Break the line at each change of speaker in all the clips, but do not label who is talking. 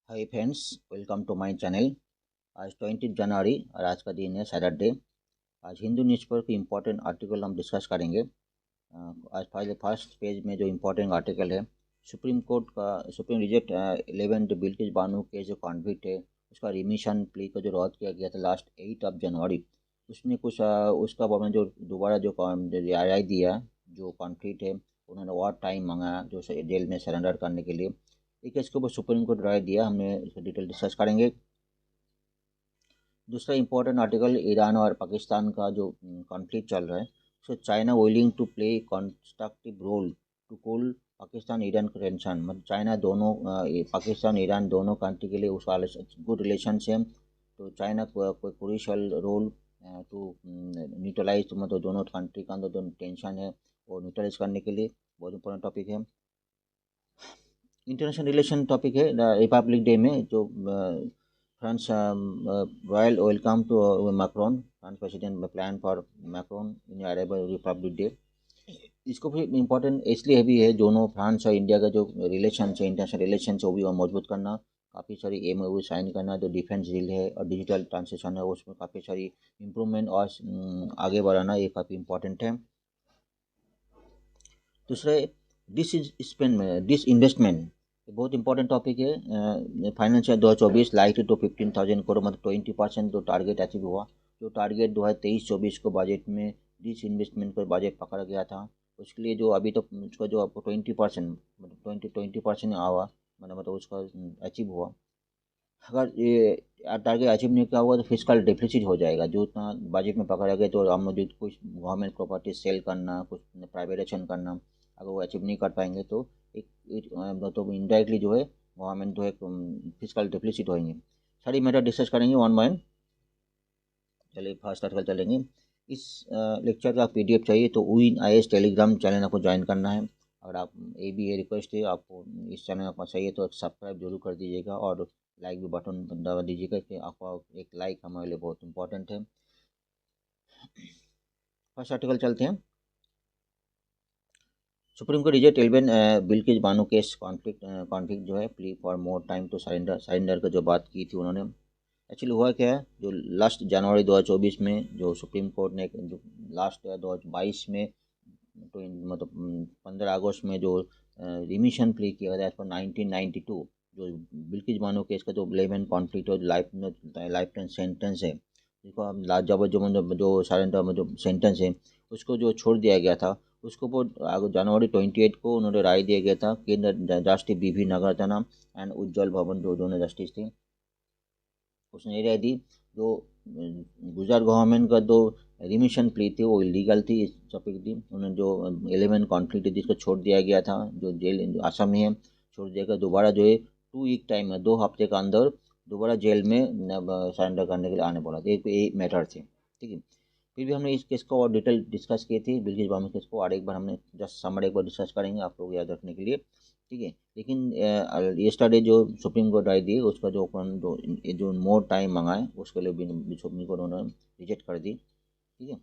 Hi friends, welcome to my channel. आज 20 जनवरी और आज का दिन है सैटरडे। आज हिंदू न्यूज़पेपर की इम्पोर्टेंट आर्टिकल हम डिस्कस करेंगे। आज फर्स्ट पेज में जो इम्पोर्टेंट आर्टिकल है, सुप्रीम कोर्ट का सुप्रीम रिजेक्ट 11 बिल्किस बानो के जो कॉन्विक्ट है उसका रिमिशन प्ली का जो रद्द किया गया था लास्ट 8 जनवरी। उसमें कुछ उसका बाद में जो दोबारा जो राय दिया, जो कॉन्फ्लिक्ट है उन्होंने और टाइम मांगा जो जेल में सरेंडर करने के लिए। ठीक है, इसके ऊपर सुप्रीम कोर्ट राय दिया, हमने इसको डिटेल डिस्कस करेंगे। दूसरा इंपॉर्टेंट आर्टिकल, ईरान और पाकिस्तान का जो कॉन्फ्लिक्ट चल रहा है, so China willing to play constructive role to cool Pakistan Iran tension. मतलब चाइना दोनों पाकिस्तान ईरान दोनों कंट्री के लिए उसका गुड रिलेशन है, तो चाइना कोई क्रूशियल रोल टू न्यूट्रलाइज, मतलब दोनों कंट्री का अंदर जो टेंशन है वो न्यूट्रलाइज करने के लिए बहुत इंपॉर्टेंट टॉपिक है। इंटरनेशनल रिलेशन टॉपिक है रिपब्लिक डे में जो France royal welcome to Macron, France president plan for Macron in arable republic day. इसको भी इम्पोर्टेंट इसलिए भी है, दोनों फ्रांस और इंडिया का जो रिलेशन है, इंटरनेशनल रिलेशन है, वो भी और मजबूत करना, काफ़ी सारी एमओयू साइन करना, जो डिफेंस डील है और डिजिटल ट्रांसेक्शन है उसमें काफ़ी सारी इम्प्रूवमेंट और आगे बढ़ाना, ये काफ़ी इंपॉर्टेंट है। दूसरे डिस इन्वेस्टमेंट बहुत इंपॉर्टेंट टॉपिक है। फाइनेंशियल 2024 लाइक टू 15,000 करोड़, मतलब 20% जो टारगेट अचीव हुआ। जो टारगेट 2023-24 को बजट में डिस इन्वेस्टमेंट को बजट पकड़ा गया था, उसके लिए जो अभी तो उसका जो आपको 20%, मतलब 20% आवा, मतलब उसका अचीव हुआ। अगर ये टारगेट अचीव नहीं किया हुआ तो फिजिकल डेफिसिट हो जाएगा, जो उतना बजट में पकड़ा गया। तो हम जो कुछ गवर्नमेंट प्रॉपर्टी सेल करना, कुछ प्राइवेटाइजेशन करना, अगर वो अचीव नहीं कर पाएंगे तो तो इनडायरेक्टली जो है गवर्नमेंट जो है फिजिकल डेफिसिट होएंगे। सारी मैटर डिस्कस करेंगे वन बाय वन। चलिए फर्स्ट आर्टिकल चलेंगे। इस लेक्चर का पीडीएफ चाहिए तो विन आईएएस टेलीग्राम चैनल आपको ज्वाइन करना है। अगर आप ये भी ये रिक्वेस्ट है, आपको इस चैनल आपको चाहिए तो सब्सक्राइब जरूर कर दीजिएगा और लाइक भी बटन दबा दीजिएगा, कि आपका एक लाइक हमारे लिए बहुत इंपॉर्टेंट है। फर्स्ट आर्टिकल चलते हैं। Supreme court reject 11 Bilkis Bano case conflict जो है plea for more time to surrender का जो बात की थी उन्होंने। एक्चुअली हुआ क्या है, जो लास्ट जनवरी 2024 में जो सुप्रीम कोर्ट ने जो लास्ट 2022 में, तो मतलब 15 अगस्त में जो रिमिशन प्ले किया गया एज पर 1992, जो बिल्किस बानो केस का जो 11 कॉन्फ्लिक्ट और लाइफ टाइम सेंटेंस है, जिसको हम लाजबजमन जो सरेंडर में जो सेंटेंस है उसको जो छोड़ दिया गया था, उसको वो जनवरी 28 को उन्होंने राय दिया गया था। केंद्र justice B V Nagarjuna and Ujjal Bhuyan जो दोनों जस्टिस थे, उसने राय दी जो गुजरात गवर्नमेंट का जो रिमिशन प्ली थी वो इलीगल थी, इस टॉपिक थी। उन्होंने जो 11 कॉन्फ्लिक्ट जिसको छोड़ दिया गया था, जो जेल आसाम में है, छोड़ दिया गया। दोबारा जो है 2 वीक टाइम में, 2 हफ्ते का अंदर दोबारा जेल में सरेंडर करने के लिए आने बोला था। एक मैटर थे, ठीक है। फिर भी हमने इस केस को और डिटेल डिस्कस की थी, बिल्किस बानो केस को, और एक बार हमने जस्ट समरी एक बार डिस्कस करेंगे आप लोग याद रखने के लिए, ठीक है। लेकिन येस्टरडे जो सुप्रीम कोर्ट राय दी उसका जो मोर टाइम मंगाए उसके लिए भी सुप्रीम कोर्ट उन्होंने रिजेक्ट कर दी, ठीक है।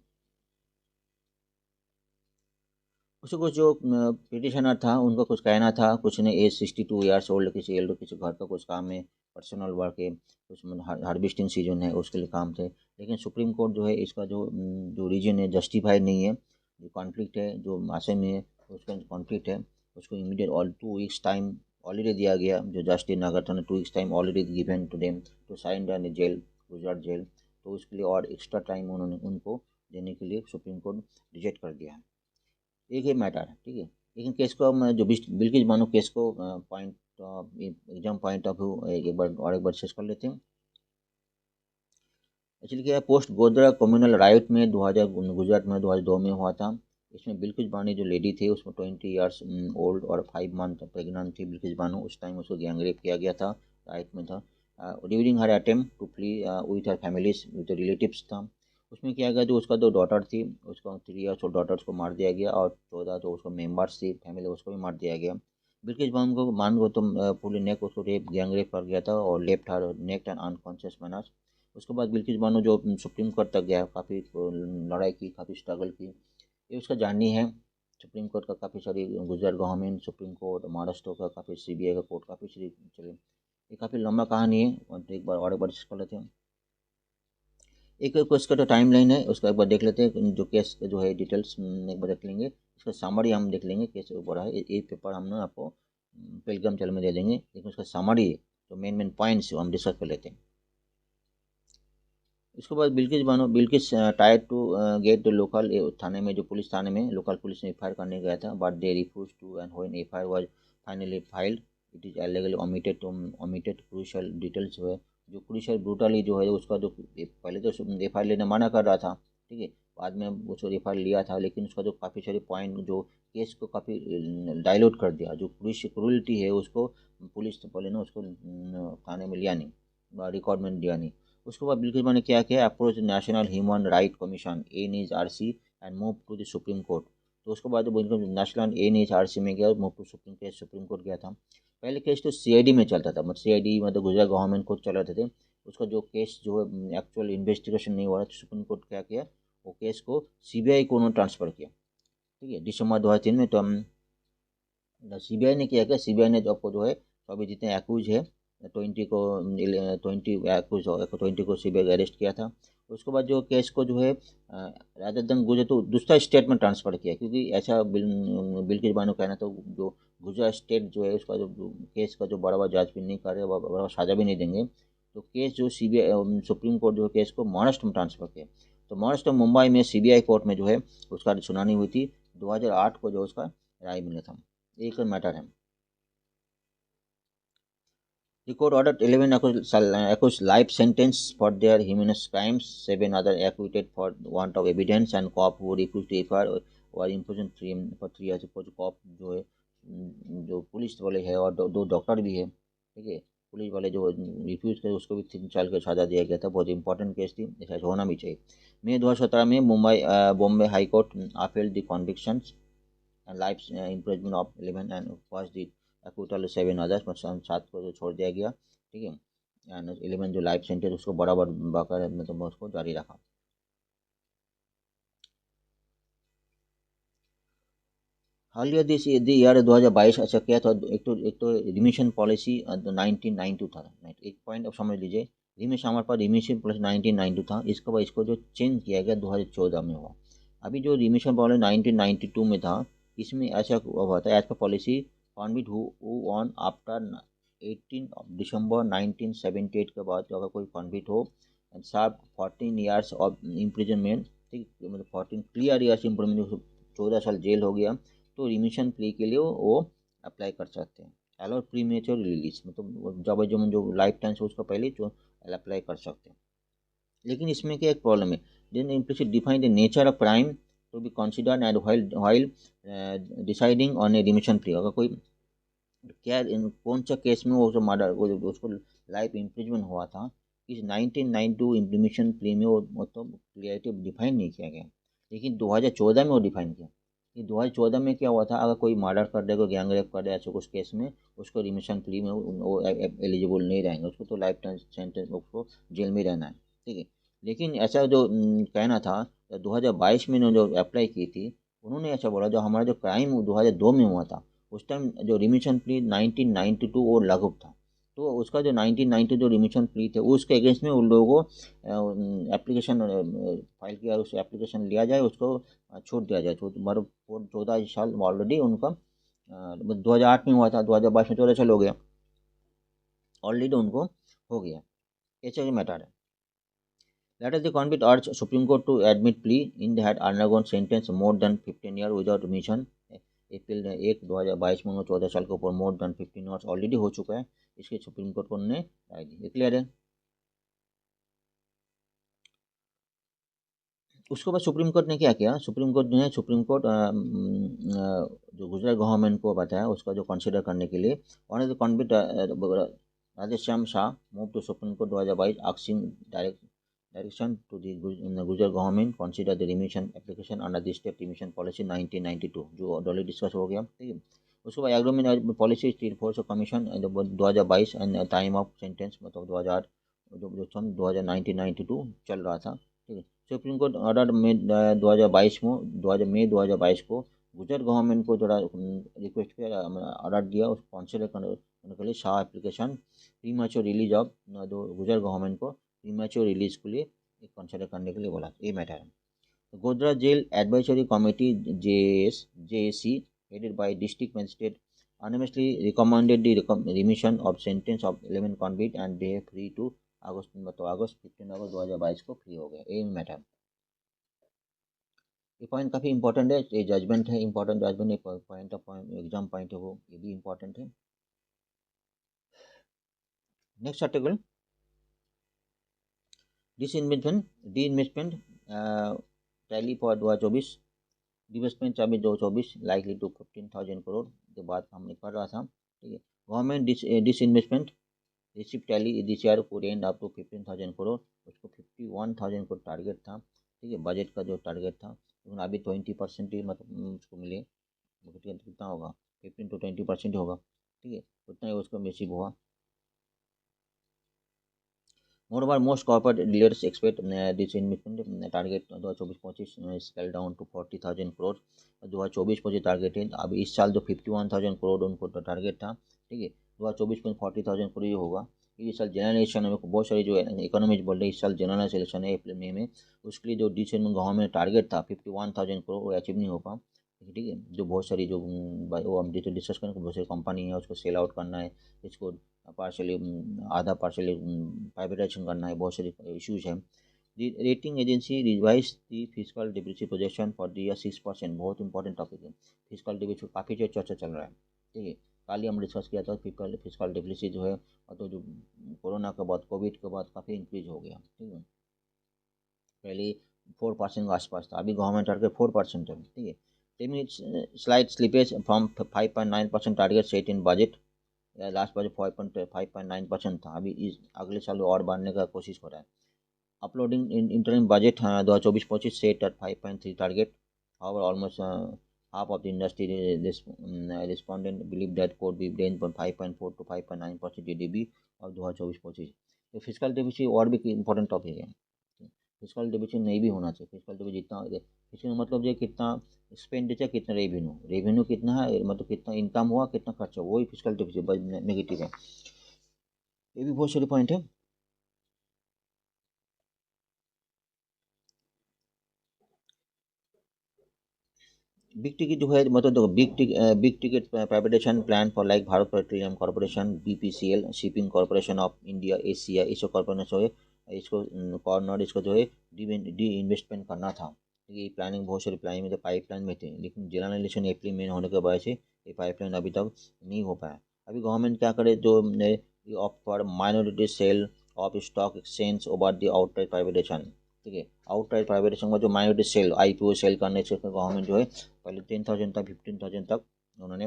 उसको कुछ जो पिटिशनर था उनका कुछ कहना था, कुछ ने एज 62 ईयर्स ओल्ड, किसी एल्डर, किसी घर का कुछ काम है, पर्सनल वर्क है, कुछ हार्वेस्टिंग सीजन है उसके लिए काम थे। लेकिन सुप्रीम कोर्ट जो है इसका जो रीजन है जस्टिफाइड नहीं है। जो कॉन्फ्लिक्ट है जो मासे में है, उसका कॉन्फ्लिक्ट है, उसको immediate all 2 weeks time already दिया गया। जो जस्टिस नागार्जुना ने 2 weeks time already given to them to sign in jail, Gujarat jail, तो उसके लिए और एक्स्ट्रा टाइम उन्होंने उनको देने के लिए सुप्रीम कोर्ट रिजेक्ट कर दिया है। एक ही मैटर है, ठीक है। लेकिन केस को हम जो बिल्किस बानो केस को point exam point of view एक बार डिस्कस कर लेते हैं। एक्चुअली क्या है, पोस्ट गोधरा कम्युनल राइट में 2000 गुजरात में 2002 में हुआ था। इसमें बिल्किस बानो जो लेडी थी उसमें 20 ईयर्स ओल्ड और 5 मंथ प्रेग्नेंट थी बिल्किस बानो। उस टाइम उसको गैंगरेप किया गया था, राइट में था। During her attempt to flee with her families with relatives था। उसमें क्या गया, जो उसका 2 डॉटर थी, उसको 3 ईयर्स ओल्ड डॉटर्स को मार दिया गया, और 14 जो उसको मेम्बर्स थी फैमिली उसको भी मार दिया गया। बिल्किस बानो को मान को तो पूरी नेक उसको रेप गैंगरेप कर गया था और left her neck and unconscious manner. उसके बाद बिल्किस बानो जो सुप्रीम कोर्ट तक गया, काफ़ी लड़ाई की, काफ़ी स्ट्रगल की, ये उसका जर्नी है। सुप्रीम कोर्ट का काफ़ी सारी, Gujarat government, supreme court, Maharashtra का काफ़ी, सीबीआई का कोर्ट, काफ़ी सारी चले, ये काफ़ी लंबा कहानी है, तो एक बार और एक बार डिस्कस कर लेते हैं। एक एक इसका जो टाइम लाइन है उसका एक बार देख लेते हैं, जो केस का जो है डिटेल्स एक बार देख लेंगे, इसका समरी हम देख लेंगे केस ऊपर है। ये पेपर हम ना आपको टेलीग्राम चैनल में दे देंगे, लेकिन उसका समरी जो मेन मेन पॉइंट्स हम डिस्कस कर लेते हैं। इसके बाद Bilkis tried to get local थाने में, जो पुलिस थाने में लोकल पुलिस ने एफ करने गया था, but they refused to, and when F was finally filed it is allegedly omitted crucial details जो है, जो क्रूशियल ब्रूटली जो है उसका जो पहले तो एफ लेने मना कर रहा था, ठीक है, बाद में उसको एफ लिया था, लेकिन उसका जो काफ़ी सारे पॉइंट जो केस को काफ़ी डाइल्यूट कर दिया, जो क्रूलिटी है उसको पुलिस तो पहले ना उसको थाने में लिया नहीं, रिकॉर्ड में दिया नहीं। उसके बाद बिल्किस ने क्या किया, approach national human right commission NHRC and move to the supreme court. तो उसके बाद नेशनल NHRC में गया, मूव टू सुप्रीम कोर्ट गया था। पहले केस तो CID में चलता था, मतलब CID मतलब गुजरात गवर्नमेंट कोर्ट चलाते थे, उसका जो केस जो है एक्चुअल इन्वेस्टिगेशन नहीं हो रहा, तो सुप्रीम कोर्ट क्या किया, वो केस को CBI को उन्होंने ट्रांसफ़र किया, ठीक है, दिसंबर 2003 में। तो हम CBI ने किया, क्या CBI ने जो आपको जो है, तो अभी जितने एक्यूज है 20 को 20 को CBI अरेस्ट किया था। उसके बाद जो केस को जो है रादर देन गुजरात तो दूसरा स्टेट में ट्रांसफ़र किया, क्योंकि ऐसा बिल्किस बानो कहना, तो जो गुजरात स्टेट जो है उसका जो केस का जो बराबर जांच भी नहीं कर रहे, बराबर साझा भी नहीं देंगे, तो केस जो CBI सुप्रीम कोर्ट जो केस को महाराष्ट्र में ट्रांसफ़र किया। तो महाराष्ट्र मुंबई में CBI कोर्ट में जो है उसका सुनानी हुई थी, 2008 को जो उसका राय मिला था। एक मैटर है। The court ordered 11 accused life sentence for their heinous crimes. 7 other acquitted for want of evidence, and cop who refused to FIR were imprisoned for 3 years। कुछ कॉप जो है जो पुलिस वाले है और दो डॉक्टर भी है, ठीक है, पुलिस वाले जो रिफ्यूज करे उसको भी 3 साल का सजा दिया गया था। बहुत इंपॉर्टेंट केस थी, ऐसा होना भी चाहिए। मई 2017 में Bombay High Court appealed the convictions and life imprisonment of 11 and first the total 7 others, मतलब 7 को तो छोड़ दिया गया, ठीक है, एंड 11 जो लाइफ सेंटेंस उसको बराबर बाकर मतलब उसको जारी रखा। हालिया दिस ईयर 2022 अच्छा क्या था, एक तो रिमिशन पॉलिसी 1992 था, एक पॉइंट अब समझ लीजिए, रिमिशन हमारे पास रिमिशन पॉलिसी 1992 था, इसके बाद इसको जो चेंज किया गया 2014 में हुआ। अभी जो रिमिशन पॉलिसी 1992 में था, इसमें ऐसा हुआ था, as per policy convict who on after 18 December 1978 के बाद अगर कोई कॉन्विक्ट हो and serve 14 years of imprisonment, ठीक, मतलब 14 क्लियर ईयर्स इम्प्रिजनमेंट, 14 साल जेल हो गया, तो रिमिशन प्ले के लिए वो अप्लाई कर सकते हैं। अलाउ प्रीमेच्योर रिलीज, मतलब जब जो लाइफ टाइम से उसका पहले जो अप्लाई कर सकते हैं। लेकिन इसमें क्या एक प्रॉब्लम है, then implicit define the nature of crime to be considered and while deciding on a remission play. अगर कोई क्या कौन सा केस में वो जो मर्डर उसको लाइफ इम्प्रिजमेंट हुआ था, इस 1992 इम्प्लीमेशन प्ले में वो मतलब क्लियरिटी डिफाइन नहीं किया गया, लेकिन 2014 में वो डिफाइन किया। ये 2014 में क्या हुआ था, अगर कोई मर्डर कर दे, कोई गैंग रेप कर दे, ऐसे कुछ केस में उसको रिमिशन प्ली में वो एलिजिबल नहीं रहेंगे, उसको तो लाइफ टाइम सेंटेंस उसको जेल में रहना है, ठीक है। लेकिन ऐसा जो कहना था 2022 में जो अप्लाई की थी, उन्होंने ऐसा बोला जो हमारा जो क्राइम 2002 में हुआ था, उस टाइम जो रिमिशन प्ली 1992 वो लागू था, तो उसका जो 1990 जो रिमिशन प्ली थे उसके अगेंस्ट में उन लोगों को एप्लीकेशन फाइल किया, उस एप्लीकेशन लिया जाए, उसको छूट दिया जाए, छूट मतलब 14 साल ऑलरेडी उनका 2008 में हुआ था, 2022 में 14 साल हो गया, ऑलरेडी उनको हो गया, ऐसा मैटर है। Let us the convict urge Supreme Court to admit plea in they had undergone sentence more than 15 years without remission। अप्रैल 1 2022 में उन्होंने 14 साल के ऊपर मोर देन 15 ईयर्स ऑलरेडी हो चुका है, इसके सुप्रीम कोर्ट को उन्होंने राय दी, क्लियर है। उसके बाद सुप्रीम कोर्ट ने क्या किया, सुप्रीम कोर्ट ने जो गुजरात गवर्नमेंट को बताया उसका जो कंसिडर करने के लिए, one of the convict Radheshyam Shah move to supreme court 2022 asking direction to the Gujarat government consider the remission application under the state remission policy 1992, जो ऑलरेडी डिस्कस हो गया, ठीक है। उसके बाद agreement policy state force commission 2022 and time of sentence मतलब 2000 जो सन 1992 चल रहा था, ठीक है। सुप्रीम कोर्ट ऑर्डर में 2022 में 2022 को गुजरात गवर्नमेंट को थोड़ा रिक्वेस्ट किया, ऑर्डर दिया, उसको कंसिडर करने के लिए Shah application premature release of Gujarat government को प्रीमैच्योर रिलीज के लिए एक कंसिडर करने के लिए बोला, ये मैटर है। तो Godhra jail advisory committee JAC headed by district magistrate unanimously recommended the remission of sentence of 11 convict and they free to अगस्त 15 अगस्त 2022 को फ्री हो गए, ये मैटर। ये पॉइंट काफ़ी इंपॉर्टेंट है, ये जजमेंट है, इंपॉर्टेंट जजमेंट है, पॉइंट ऑफ एग्जाम पॉइंट है वो, ये भी इंपॉर्टेंट है। Next article, disinvestment tally for 2024, divestment अभी 2024 लाइकली टू 15,000 करोड़ के बाद हमने पढ़ रहा था, ठीक है। Government disinvestment receipt tally this year could end up to 15,000 crore, उसको 51,000 करोड़ टारगेट था, ठीक है, बजट का जो टारगेट था, लेकिन अभी 20% ही मतलब उसको मिले, कितना होगा, 15 to 20% होगा, ठीक है, उतना ही उसको रिसीव हुआ। Moreover, most corporate leaders expect this investment target 2024-25 scale down to 40,000 crore, 2024-25 target है। अब इस साल जो 51,000 करोड़ उनको टारगेट था, ठीक है, 2024 में 40,000 करोड़ ये होगा। इस साल जनरल इलेक्शन में बहुत सारी जो इकोनॉमिस्ट बोल रहे हैं इस साल जनरल इलेक्शन है अप्रैल मई में, उसके लिए जो डिसइन्वेस्टमेंट गवर्नमेंट टारगेट था 51,000 करोड़ वो अचीव नहीं हो पा, ठीक है। जो बहुत सारी जो वो हम जो डिस्कस करें, बहुत सारी कंपनी है उसको सेल आउट करना है, इसको पार्शली आधा पार्शली प्राइवेटाइजेशन करना है, बहुत सारे इश्यूज हैं। Rating agency revise the physical deficit projection for the year 6%, बहुत इंपॉर्टेंट टॉपिक है। फिजिकल डेफिसिट काफ़ी जो चर्चा चल रहा है, ठीक है, कल ही हम डिस्कस किया था। फिजिकल डेफिसिट जो है तो जो कोरोना के बाद कोविड के बाद काफ़ी इंक्रीज हो गया, ठीक है, पहले 4% के आसपास था, अभी गवर्नमेंट टारगेट 4% है, ठीक है। Slide slippage from 5.9% target set in budget, last budget 5.9% था, अभी इस अगले साल और बढ़ने का कोशिश हो रहा है। Uploading interim budget 2024-25 set at 5.3 target, however almost half of the industry respondent believe that could be range from 5.4 to 5.9% GDP of 2024-25। तो फिजिकल डेफिसिट और भी इंपॉर्टेंट टॉपिक है, फिजिकल डेफिसिट नहीं भी होना चाहिए। फिजिकल डेफिसिट जितना फिजिकल मतलब जो कितना एक्सपेंडिचर, कितना रेवेन्यू कितना है, मतलब कितना इनकम हुआ, कितना खर्चा, वही फिजिकल डेफिसिट नेगेटिव है, ये भी बहुत सारे पॉइंट है। बिग टिकट जो है मतलब देखो big ticket privatisation plan for like Bharat petroleum corporation, BPCL, shipping corporation of India, Asia, ये सब कॉर्पोरेशन जो है इसको कॉर्नर इसको जो है डी इन्वेस्टमेंट करना था, ये प्लानिंग बहुत सारी प्लानिंग में तो पाइपलाइन में थे, लेकिन जनरल इलेक्शन अप्रैल में होने के वजह से ये पाइपलाइन अभी तक नहीं हो पाया। अभी गवर्नमेंट क्या करे, जो offer minority sale of stock exchange over the outright privatisation, ठीक है, आउटराइट प्राइवेटाइजेशन का जो माइनॉरिटी सेल IPO सेल करने से गवर्नमेंट जो है पहले 10,000 तक 15,000 तक उन्होंने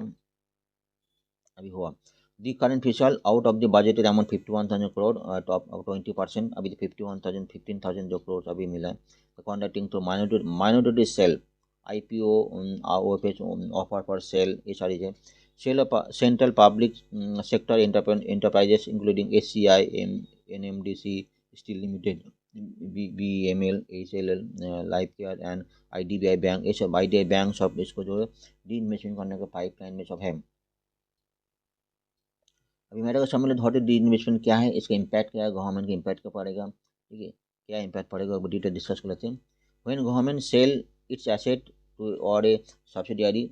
अभी हुआ। The current fiscal out of the budget amount 51,000 crore top 20%, अभी 51,000 15,000 जो करोड़ अभी मिला है। Conducting to minority sale IPO offer for sale, ये सारी है। Sale of central public sector enterprises including SCI, NMDC steel limited, BEML, HLL, life care and IDBI bank, ये सब IDBI बैंक सब इसको जो है डी इन्वेस्टमेंट करने के पाइपलाइन में सब है। अभी मेरे को समझ लो थोड़ी डी इन्वेस्टमेंट क्या है, इसका इम्पैक्ट क्या है, गवर्नमेंट का इम्पैक्ट क्या पड़ेगा, ठीक है, क्या इम्पैक्ट पड़ेगा वो डिटेल डिस्कस कर लेते हैं। When government sale its asset to और a subsidiary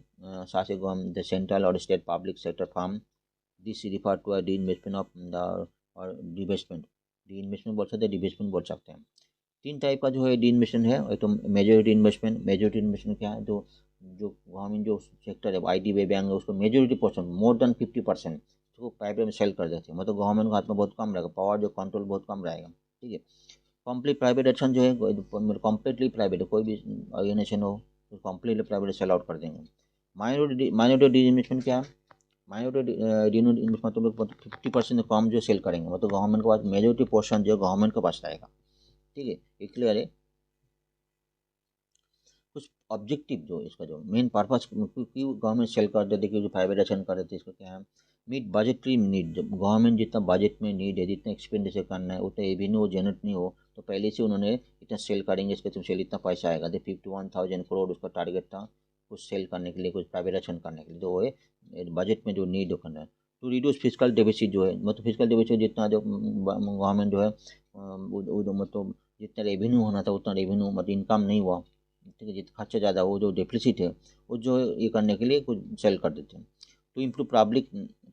such as the central or state public sector firm, this refer to a D investment of the और डिवेस्टमेंट, डी इन्वेस्टमेंट बोल सकते हैं, डिवेस्टमेंट बोल सकते हैं। तीन टाइप का जो है डी इन्वेस्टमेंट है, एक तो मेजोरिटी इन्वेस्टमेंट क्या है, जो जो गवर्नमेंट जो सेक्टर है IDBI बैंक है उसको मेजोरिटी पोर्शन मोर देन 50% उसको प्राइवेट में सेल कर देते हैं, मतलब गवर्नमेंट का हाथ में बहुत कम रहेगा, पावर जो कंट्रोल बहुत कम रहेगा, ठीक है। कंप्लीट प्राइवेटाइजेशन जो है कम्प्लीटली प्राइवेट है, कोई भी ऑर्गेनाइजेशन हो तो कम्प्लीटली प्राइवेट सेल आउट कर देंगे। माइनॉरिटी डी इन्वेस्टमेंट क्या है, माइनॉरिटी इन्वेस्टमेंट मतलब 50% कम जो सेल करेंगे, मतलब गवर्नमेंट के पास मेजोरिटी पोर्शन जो गवर्नमेंट के पास रहेगा, ठीक है, ये क्लियर है। कुछ ऑब्जेक्टिव जो इसका जो मेन पर्पस क्यों गवर्नमेंट सेल कर देती है, जो प्राइवेटाइजेशन कर देती है, इसका क्या है, मीट बजटरी नीड, जब गवर्नमेंट जितना बजट में नीड है, जितना एक्सपेंडिचर करना है, उतना रेवेन्यू वो जनरेट नहीं हो तो पहले से उन्होंने इतना सेल करेंगे, इसके तुम सेल इतना पैसा आएगा, तो 51,000 करोड़ उसका टारगेट था कुछ सेल करने के लिए, कुछ प्राइवेटाइजेशन करने के लिए, तो वो बजट में जो नीड करना है टू रिड्यूस फिजिकल डेफिसिट जो है, मतलब फिजिकल डेफिसिट जितना जो गवर्नमेंट जो है मतलब जितना रेवेन्यू होना था उतना रेवेन्यू मतलब इनकम नहीं हुआ, ठीक है, जितना खर्चा ज़्यादा, वो जो डेफिसिट है वो जो ये करने के लिए कुछ सेल कर देते हैं। To improve public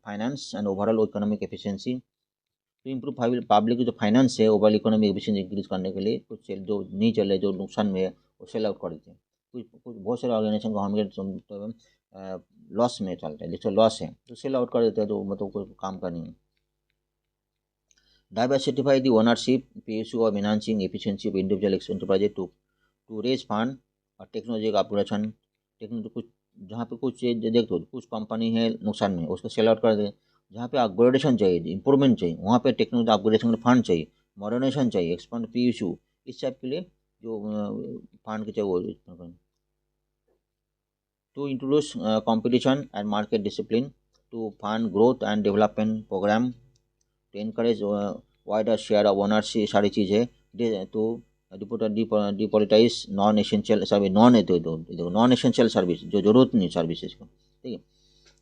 finance and overall economic efficiency, to improve public की जो फाइनेंस है ओवरऑल इकोनॉमिक एफिशिएंसी इंक्रीज करने के लिए कुछ सेल जो नहीं चल रहे, जो नुकसान में है वो सेल आउट कर देते हैं। कुछ कुछ बहुत सारे ऑर्गेनाइजेशन गवर्नमेंट लॉस में चलते हैं, जिसका लॉस है तो सेल आउट कर देते हैं, तो मतलब कोई काम का नहीं है। Diversify the ownership, PSU of enhancing efficiency of individual enterprises to raise fund और टेक्नोलॉजी का अपग्रेडेशन, टेक्नोलॉजी कुछ जहाँ पे कुछ देख दो कुछ कंपनी है नुकसान में उसको सेल आउट कर दे, जहाँ पे अपग्रेडेशन चाहिए इंप्रूवमेंट चाहिए वहाँ पे टेक्नोलॉजी अपग्रेडेशन का फंड चाहिए, मॉडर्नाइजेशन चाहिए, एक्सपांड PSU, इस टाइप के लिए जो फंड के चाहिए वो। To introduce competition and market discipline, to fund growth and development program, to encourage wider share of ownership, सारी चीज़ें तो depoliticise non essential service, non essential service जो जरूरत नहीं सर्विसेज को, ठीक है,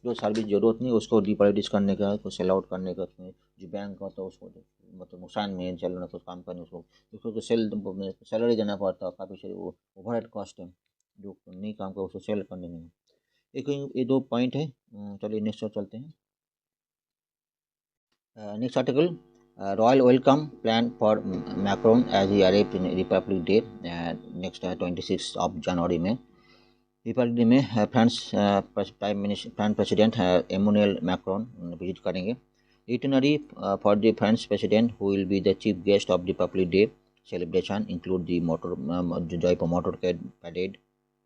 जो सर्विस जरूरत नहीं उसको डिपोलिटाइज करने का, उसको सेल आउट करने का, उसमें जो बैंक होता है उसको मतलब नुकसान में चल रहा कुछ काम करने उसको उसको तो सैलरी देना पड़ता है, काफ़ी सारे वो ओवरहेड कॉस्ट है जो नहीं काम का उसको सेल करने में। एक ये दो पॉइंट है। चलिए नेक्स्ट चलते हैं। Next article, Royal welcome plan for Macron as he arrived in Republic Day next 26th of January में। रिपब्लिक डे में France France president Emmanuel Macron visit करेंगे। Itinerary for the France president who will be the chief guest of Republic Day celebration include the motor Jaipur motor parade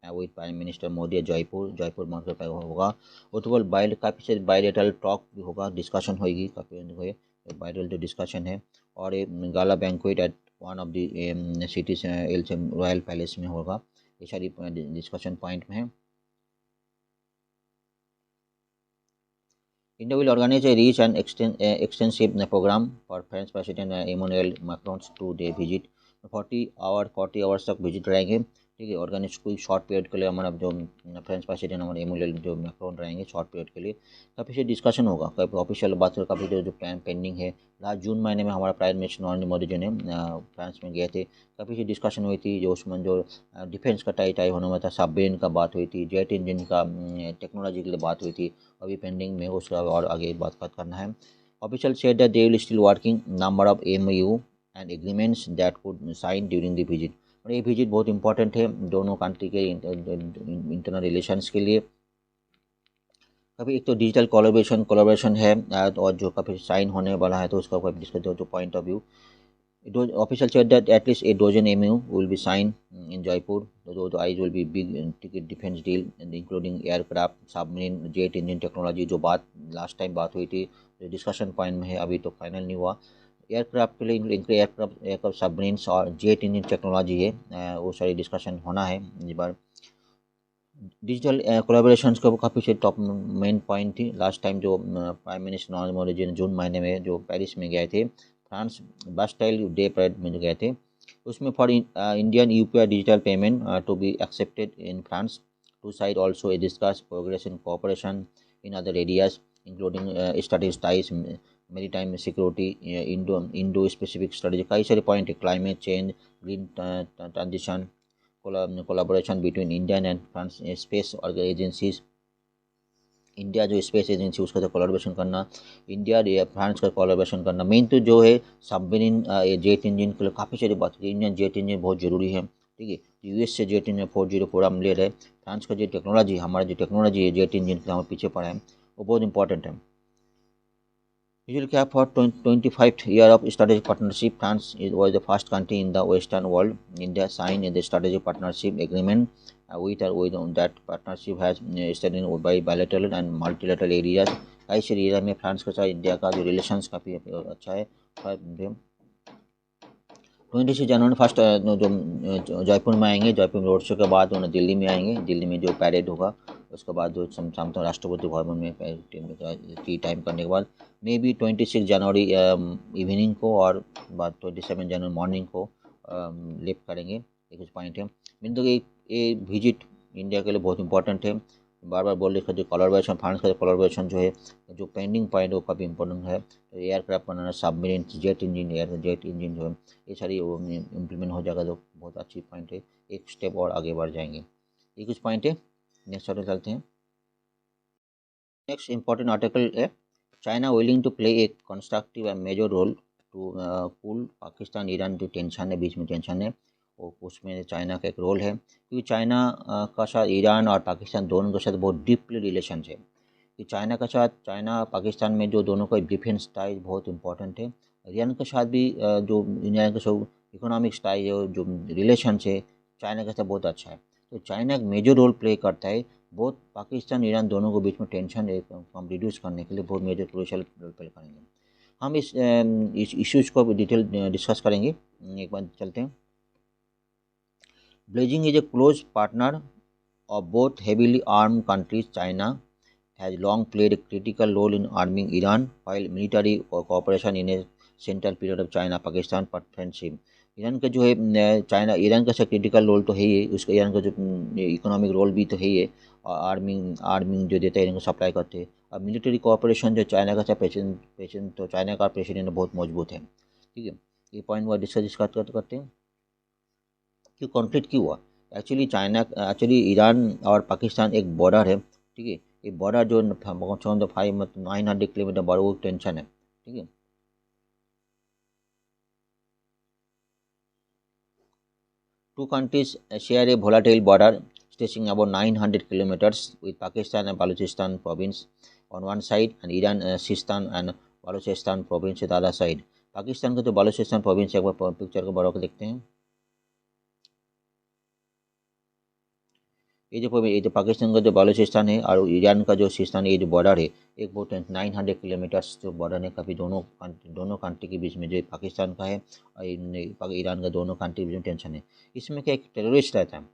with prime minister Modi Jaipur motor होगा। और काफ़ी सारे bilateral talk भी होगा, discussion होगी, काफ़ी bilateral जो डिस्कशन है, और एक gala banquet at one of the city's royal palace में होगा। ये सारी डिस्कशन पॉइंट में है। India will organize a rich and extensive program for French President Emmanuel Macron to the visit। 40 hours तक विजिट रहेंगे, ठीक है। ऑर्गेनाइज कोई शॉर्ट पीरियड के लिए हमारा जो फ्रेंच प्रेसिडेंट हमारे एमुनुएल जो मैक्रोन रहेंगे शॉर्ट पीरियड के लिए, काफ़ी से डिस्कशन होगा, काफ़ी ऑफिशियल बात कर, काफ़ी जो प्लान पेंडिंग है। लास्ट जून महीने में हमारा प्राइम मिनिस्टर नरेंद्र मोदी जी ने फ्रांस में गए थे, काफ़ी सी डिस्कशन हुई थी, जो उसमें जो डिफेंस का टाई होने में था, सबमरीन का बात हुई थी, जेट इंजन का टेक्नोलॉजी के लिए बात हुई थी, अभी पेंडिंग में उसका और आगे बात करना है। Official said that they will still working number of MOU and agreements that could sign during the visit. और ये विजिट बहुत इंपॉर्टेंट है दोनों कंट्री के इंटरनल रिलेशंस के लिए। काफ़ी एक तो डिजिटल कोलैबोरेशन है, और जो काफ़ी साइन होने वाला है, तो उसका जो point of view, it was official said that at least a dozen MOU will be signed in Jaipur. The eyes will be big ticket defense deal, and including aircraft, submarine, jet engine technology, जो बात last time बात हुई थी, जो discussion point में है, अभी तो फाइनल नहीं हुआ। एयरक्राफ्ट के लिए इनके एयरक्राफ्ट सबमरीन्स और जेट इंजन टेक्नोलॉजी है, वो सारी डिस्कशन होना है इस बार। डिजिटल कोलैबोरेशंस का काफ़ी से टॉप मेन पॉइंट थी लास्ट टाइम, जो प्राइम मिनिस्टर नरेंद्र मोदी जी ने जून महीने में जो पेरिस में गए थे, फ्रांस बास्टाइल डे परेड में जो गए थे, उसमें for Indian UPI digital payment to be accepted in France. Two side also discuss progress in cooperation in other areas including studies ties maritime security Indo specific studies, कई सारे point है, climate change, green transition, collaboration between Indian and France space agencies. India जो space agency उसका तो collaboration करना, India France का collaboration करना, main तो जो है सबमरीन जेट इंजन के लिए काफ़ी सारी बात की। इंडियन जेट इंजन बहुत ज़रूरी है, ठीक है। US से जेट इंजन 404 हम ले रहे, फ्रांस का जो टेक्नोलॉजी, हमारा जो टेक्नोलॉजी है जेट इंजन के हमारे पीछे पड़ा है, वो बहुत इंपॉर्टेंट है। Usual cap for 25th year of strategic partnership, France was the first country in the Western world. India signed the strategic partnership agreement with that partnership has studied by bilateral and multilateral areas। कई सारे area में France के साथ India का जो relations काफ़ी अच्छा है। 26 जनवरी फर्स्ट जो जयपुर में आएंगे, जयपुर में रोड शो के बाद उन्हें दिल्ली में आएंगे, दिल्ली में जो पैरेड होगा उसके बाद जो शाम को राष्ट्रपति भवन में टी टाइम करने के बाद मे बी 26 जनवरी इवनिंग को और बाद 27 जनवरी मॉर्निंग को लिफ्ट करेंगे। ये कुछ पॉइंट है। मीन तो ये विजिट इंडिया के लिए बहुत इंपॉर्टेंट है। बार बार बोल रखा जो कोलैबोरेशन, फ्रांस का कोलैबोरेशन जो है, जो पेंडिंग पॉइंट है वो काफ़ी इंपॉर्टेंट है। तो एयरक्राफ्ट बनाना, सबमरीन, जेट इंजन जो है, ये सारी इम्प्लीमेंट हो जाएगा तो बहुत अच्छी पॉइंट है, एक स्टेप और आगे बढ़ जाएंगे। ये कुछ पॉइंट है। नेक्स्ट आर्टिकल चलते हैं। नेक्स्ट इंपॉर्टेंट आर्टिकल है China willing to play a constructive and major role to cool Pakistan Iran जो टेंशन है, बीच में टेंशन है, और उसमें चाइना का एक रोल है, क्योंकि चाइना का साथ ईरान और पाकिस्तान दोनों के साथ बहुत डीपली रिलेशन है। कि चाइना के साथ, चाइना पाकिस्तान में जो दोनों का डिफेंस टाइज बहुत इंपॉर्टेंट है। ईरान के साथ भी जो ईरान के साथ इकोनॉमिक टाइज है, जो रिलेशन है चाइना के साथ बहुत अच्छा है। तो चाइना एक मेजर रोल प्ले करता है बहुत पाकिस्तान ईरान दोनों के बीच में टेंशन एक कम रिड्यूस करने के लिए, बहुत मेजर क्रूशियल रोल प्ले करेंगे। हम इस इश्यूज को डिटेल डिस्कस करेंगे। एक बार चलते हैं। Beijing is a close partner of both heavily armed countries. China has long played a critical role in arming Iran, while military cooperation in a central period of China-Pakistan partnership. Iran का जो है China, Iran का से critical role तो है ही, उसका Iran का जो इकोनॉमिक रोल भी तो है ही, और आर्मिंग जो देता है ईरान को सप्लाई करते हैं। और मिलिट्री कोऑपरेशन जो चाइना का से प्रेसिडेंट तो चाइना का प्रेसिडेंट बहुत मजबूत है। ठीक है, ये पॉइंट वो डिस्कस करते हैं कि कॉन्फ्लिक्ट क्यों हुआ। एक्चुअली ईरान और पाकिस्तान एक बॉर्डर है। ठीक है, ये बॉर्डर जो 900 किलोमीटर बड़ा, वो टेंशन है। ठीक है, two countries share a volatile border stretching about 900 kilometers with Pakistan and Balochistan province on one side and Iran Sistan and Balochistan province on the other side। Pakistan का जो बालूचिस्तान प्रोविंस है, एक बार पिक्चर को बड़ा होकर देखते हैं। ये जो पाकिस्तान का जो बालूचिस्तान है और ईरान का जो सिस्तान, ये जो बॉर्डर है, एक बहुत 900 किलोमीटर्स जो बॉर्डर है, काफ़ी दोनों कंट्री के बीच में, जो पाकिस्तान का है और ईरान का, दोनों कंट्री के बीच में टेंशन है। इसमें क्या एक टेररिस्ट रहता है,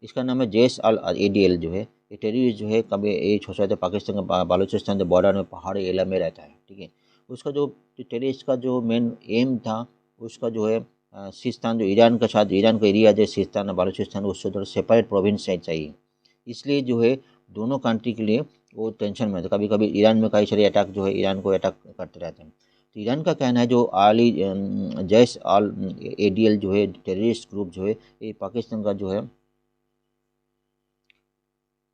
इसका नाम है जैश अल ADL जो है। ये टेररिस्ट जो है कभी ये हो सकता है पाकिस्तान का बालूचिस्तान जो बॉर्डर में पहाड़ी एरिया में रहता है। ठीक है, उसका जो टेररिस्ट का जो मेन एम था, उसका जो है सिस्तान जो ईरान के साथ, ईरान का एरिया जो सिस्तान और बालूचिस्तान, उससे थोड़ा सेपरेट प्रोविंस चाहिए। इसलिए जो है दोनों कंट्री के लिए वो टेंशन में है। कभी कभी ईरान में कई सारे अटैक जो है ईरान को अटैक करते रहते हैं। तो ईरान का कहना है जो जैश अल ADL जो है टेररिस्ट ग्रुप जो है, ये पाकिस्तान का जो है,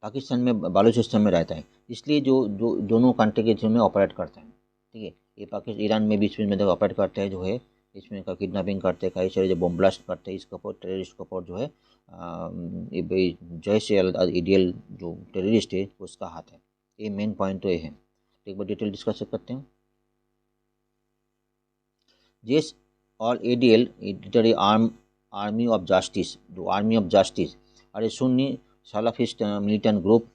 पाकिस्तान में बालूचिस्तान में रहता है, इसलिए जो दोनों कंट्री के में ऑपरेट करता है। ठीक है, ये पाकिस्तान ईरान में बीच में ऑपरेट करते हैं, जो है इसमें का किडनैपिंग करते हैं, कई सारे जो बम ब्लास्ट करते हैं, इसका ऊपर टेररिस्ट के ऊपर जो है जैश अल ADL जो टेररिस्ट है उसका हाथ है। ये मेन पॉइंट तो ये है। एक बार डिटेल डिस्कस करते हैं। Jaish al ADL literally army of justice, जो आर्मी ऑफ जस्टिस और Sunni Salafist militant group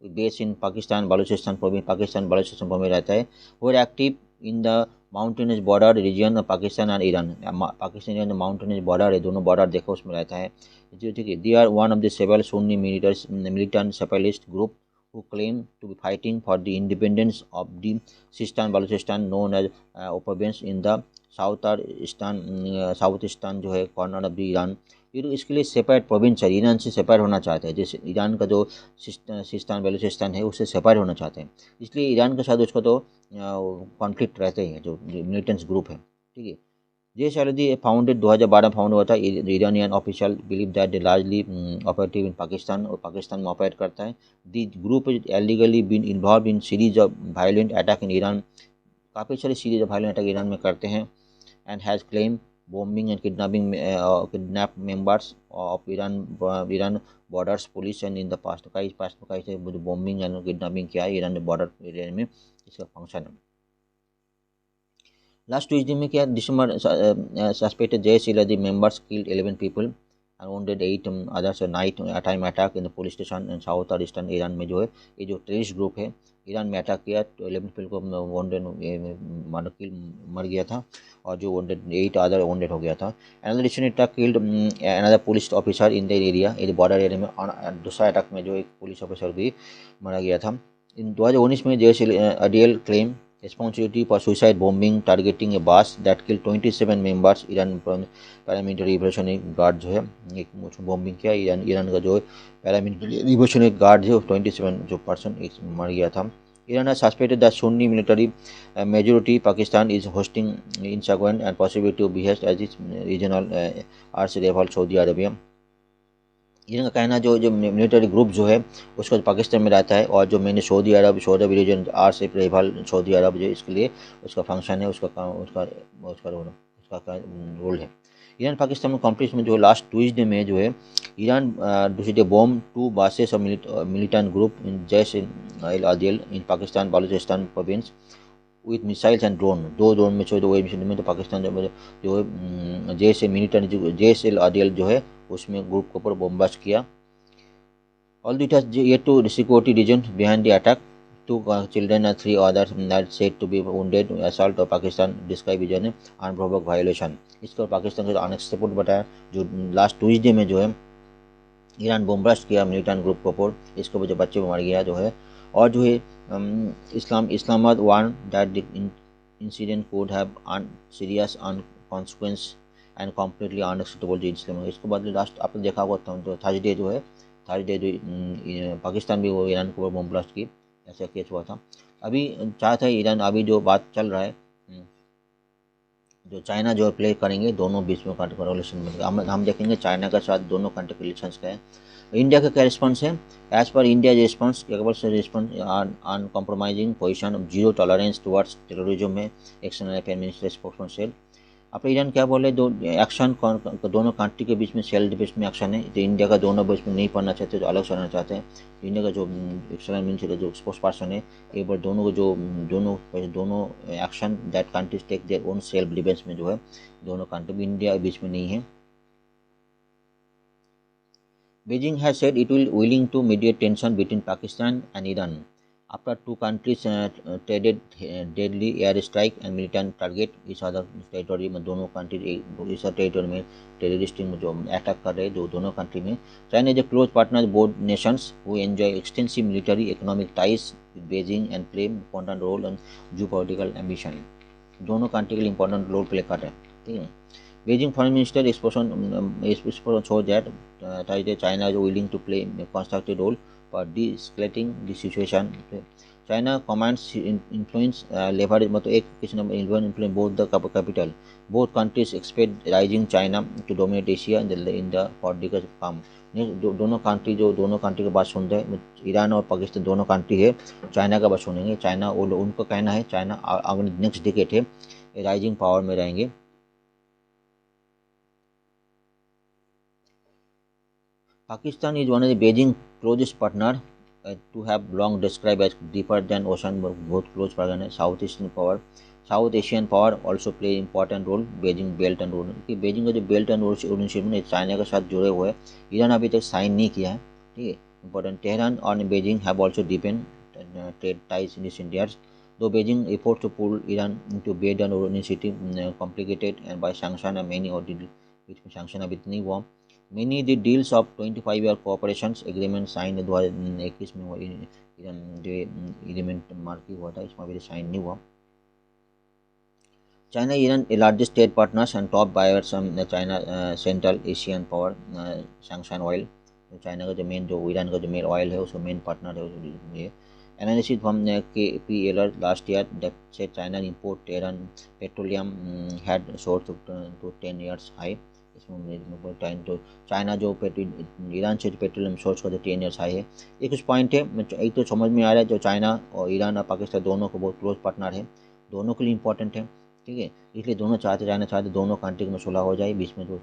based in Pakistan Balochistan province, Pakistan Balochistan province रहता है। वो active in the mountainous border region of Pakistan और Iran. Pakistan Iran mountainous border है, दोनों बॉर्डर देखो उसमें रहता है। ठीक है, they are one of the several Sunni militant separatist group who claim to be fighting for the independence of the Sistan Balochistan known as province in the south जो है कॉर्नर ऑफ द ईरान। फिर इसके लिए separate province है, Iran से separate होना चाहते हैं। जैसे ईरान का जो सिस्तान बलूचिस्तान है उससे सेपरेट होना चाहते हैं, इसलिए ईरान के साथ उसको तो कॉन्फ्लिक्ट रहते हैं जो मिलिटेंट्स ग्रुप है। ठीक है, ये शायद फाउंडेड 2012 फाउंड हुआ था। Iranian official believe that they largely operative in Pakistan, और पाकिस्तान में ऑपरेट करता है। The group is allegedly been involved in series of violent attack in Iran, काफ़ी सारी series of violent attack Iran में करते हैं। And has claim bombing and kidnap members of Iran borders police and in the past, कई से bombing and kidnapping किया है Iran ने बॉर्डर एरिया में, इसका फंक्शन है। लास्ट ट्यूजडे में क्या दिसंबर suspected Jaish al members killed 11 people and wounded 8 others night time attack in the police station in south और ईस्टर्न ईरान में। जो है ये जो टेररिस्ट ग्रुप है ईरान में अटैक किया, तो 11 पीपल को मर गया था, और जो 8 अदर वोंडेड हो गया था। Another recent attack killed another police officer in the area, ये बॉर्डर एरिया में दूसरा अटैक में जो एक पुलिस ऑफिसर भी मारा गया था। इन 2019 में Jaish ADL claim responsibility for suicide bombing targeting a bus that killed 27 members। Iran paramilitary revolutionary guard जो है एक बॉम्बिंग किया, ईरान का जो पैरामिलिट्री रिवोल्यूशनरी गार्ड जो 27 जो पर्सन मर गया था। Iran has suspected that Sunni military majority Pakistan is hosting insurgent and possibly to behest as its regional arch rival Saudi Arabia। Iran का कहना जो जो मिलिट्री ग्रुप जो है उसका पाकिस्तान में रहता है और जो मैंने सऊदी अरब रीजन आर्च रिवाल सऊदी अरब जो इसके लिए उसका फंक्शन है, उसका रोल है। ईरान पाकिस्तान में कॉन्फ्लिक्ट में जो लास्ट ट्यूसडे में जो है Iran decide bomb 2 bases of militant group in Jaish al Adil in Pakistan Balochistan province with missiles and drone. 2 drone में जो मिशन में तो पाकिस्तान जो जैश अल आदिल जो है उसमें ग्रुप के ऊपर बॉम्बास्ट किया। All it has yet to security reason behind the attack. 2 children and 3 others are said to be wounded। assault of Pakistan described as an unprovoked violation। इसको पाकिस्तान का अनएक्सेप्टेबल बताया। जो लास्ट ट्यूसडे में जो है ईरान बॉम्बास्ट किया militant group के ऊपर, इसके वजह बच्चे मर गया जो है। और जो है Islamabad warn that the incident could have serious consequence and completely unacceptable to Islam. इसके बाद लास्ट आपने देखा हुआ था तो थर्सडे जो पाकिस्तान भी वो ईरान के ऊपर बॉम्ब ब्लास्ट की ऐसा केस हुआ था। अभी चाहता है ईरान, अभी जो बात चल रहा है जो चाइना जो प्ले करेंगे दोनों बीच में रिलेशन में हम देखेंगे चाइना का साथ दोनों कंट्री के रिलेशन का है। इंडिया का क्या रिस्पॉन्स है? एज पर India response uncompromising position of zero tolerance towards terrorism में external affair minister spokesman said. अब ईरान क्या बोले, दो एक्शन दोनों कंट्री के बीच में सेल्फ डिफेंस में एक्शन है, तो इंडिया का दोनों बीच में नहीं पढ़ना चाहते तो अलग चलना चाहते हैं। इंडिया का जो एक्सटर्नल मिनिस्टर जो स्पोक्स पर्सन है एक बार दोनों को जो दोनों action that countries take their own self defence में जो है दोनों कंट्री इंडिया बीच में नहीं है। Beijing has said it will willing to mediate tension between Pakistan and Iran after 2 countries traded deadly air strike and militant target each other territory में दोनों country इस टेरिटरी में टेररिस्टिक में जो अटैक कर रहे हैं दोनों कंट्री में। China is a close partner both nations who enjoy extensive military economic ties with Beijing and play important role in geo political ambition. दोनों कंट्री के लिए इम्पोर्टेंट रोल प्ले कर रहे हैं, ठीक है। Beijing Foreign Minister spokesperson showed that Thursday China is willing to play a constructive role for de-escalating the situation। China commands influence leverage मतलब एक किसी ने influence both the capital। Both countries expect rising China to dominate Asia in the for decades to come। दोनों country की बात सुन रहे हैं, Iran और पाकिस्तान दोनों कंट्री है, चाइना का बात सुनेंगे। चाइना उनका कहना है चाइना अगले नेक्स्ट डिकेड है राइजिंग पावर में रहेंगे। Pakistan is one of the Beijing closest partner to have long described as deeper than ocean, both close partner। South Asian power also play important role। Beijing Belt and Road कि Beijing का जो belt and road initiative में China के साथ जुड़े हुए हैं, Iran अभी तक साइन नहीं किया है, ठीक है। इंपॉर्टेंट तेहरान और Beijing have also depend trade ties in recent years. Though Beijing efforts to pull Iran into Belt and Road initiative complicated and by sanction and many और which sanction अभी नहीं हुआ। Many the deals of 25-year cooperation agreement signed 2021 में हुआ, Iran जो agreement marquee हुआ था इसमें अभी साइन नहीं हुआ। China Iran largest trade partners and top buyers China Central Asian Power sanction oil। China का जो मेन जो ईरान का जो मेन ऑयल है उसका मेन पार्टनर है ये। Analysis from KPLR last year that said China import Iran petroleum had soared to 10 years high। इसमें टाइम तो चाइना जो ईरान से पेट्रोलियम सोर्स का जो 10 ईयर्स हाई है। ये कुछ पॉइंट है, एक तो समझ में आ रहा है जो चाइना और ईरान और पाकिस्तान दोनों को बहुत क्लोज पार्टनर है, दोनों के लिए इंपॉर्टेंट है, ठीक है। इसलिए दोनों चाइना चाहते दोनों कंट्री में सुलह हो जाए, बीच में जो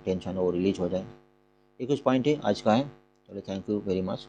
टेंशन है वो रिलीज हो जाए। ये कुछ पॉइंट है आज का है। चलो थैंक यू वेरी मच।